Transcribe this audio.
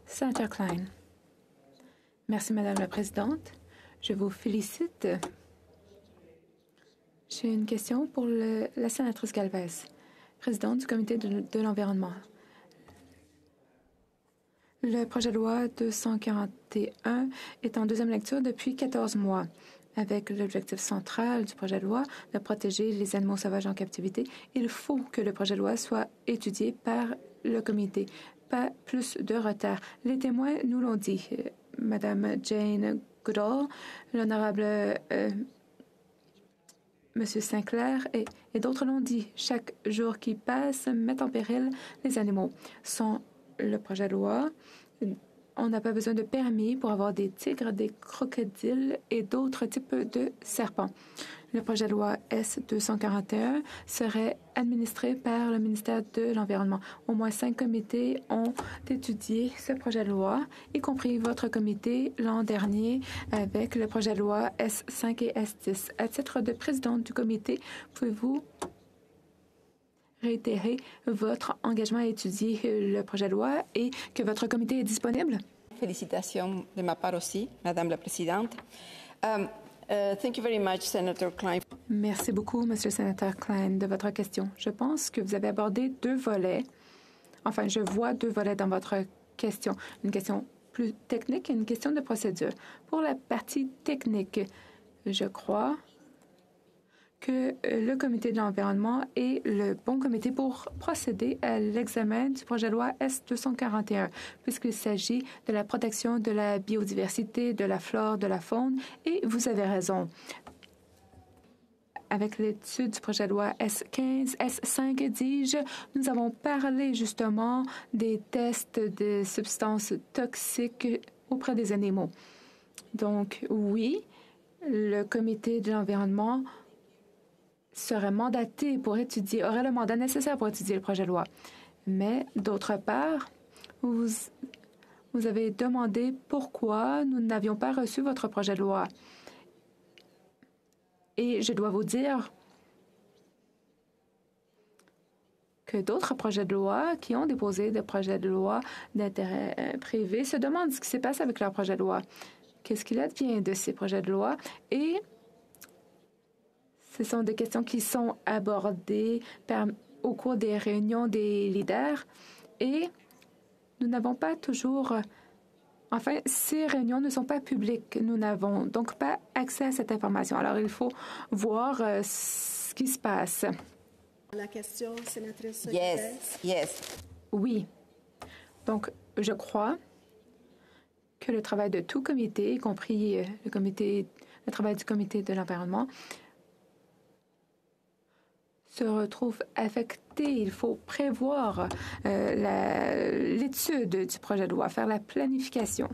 Senator Klein. Merci, Madame la Présidente. Je vous félicite. J'ai une question pour la sénatrice Galvez, présidente du Comité de l'environnement. Le projet de loi 241 est en deuxième lecture depuis 14 mois, avec l'objectif central du projet de loi de protéger les animaux sauvages en captivité. Il faut que le projet de loi soit étudié par le comité. Pas plus de retard. Les témoins nous l'ont dit. Madame Jane Goodall, l'honorable Monsieur Sinclair et d'autres l'ont dit. Chaque jour qui passe met en péril les animaux. Sans le projet de loi, on n'a pas besoin de permis pour avoir des tigres, des crocodiles et d'autres types de serpents. Le projet de loi S-241 serait administré par le ministère de l'Environnement. Au moins 5 comités ont étudié ce projet de loi, y compris votre comité l'an dernier avec le projet de loi S5 et S10. À titre de présidente du comité, pouvez-vous réitérer votre engagement à étudier le projet de loi et que votre comité est disponible? Félicitations de ma part aussi, Madame la Présidente. Thank you very much, Senator Klein. Merci beaucoup, Monsieur le Sénateur Klein, de votre question. Je pense que vous avez abordé deux volets. Enfin, je vois deux volets dans votre question. Une question plus technique et une question de procédure. Pour la partie technique, je crois que le comité de l'environnement est le bon comité pour procéder à l'examen du projet de loi S-241, puisqu'il s'agit de la protection de la biodiversité, de la flore, de la faune, et vous avez raison. Avec l'étude du projet de loi S15, S5, dis-je, nous avons parlé justement des tests de substances toxiques auprès des animaux. Donc, oui, le comité de l'environnement serait mandaté pour étudier, aurait le mandat nécessaire pour étudier le projet de loi. Mais, d'autre part, vous avez demandé pourquoi nous n'avions pas reçu votre projet de loi. Et je dois vous dire que d'autres projets de loi qui ont déposé des projets de loi d'intérêt privé se demandent ce qui se passe avec leur projet de loi. Qu'est-ce qu'il advient de ces projets de loi? Et ce sont des questions qui sont abordées au cours des réunions des leaders et nous n'avons pas toujours... Enfin, ces réunions ne sont pas publiques. Nous n'avons donc pas accès à cette information. Alors, il faut voir ce qui se passe. La question, sénatrice. Yes. Oui. Donc, je crois que le travail de tout comité, y compris le travail du comité de l'environnement, se retrouve affecté. Il faut prévoir l'étude du projet de loi, faire la planification.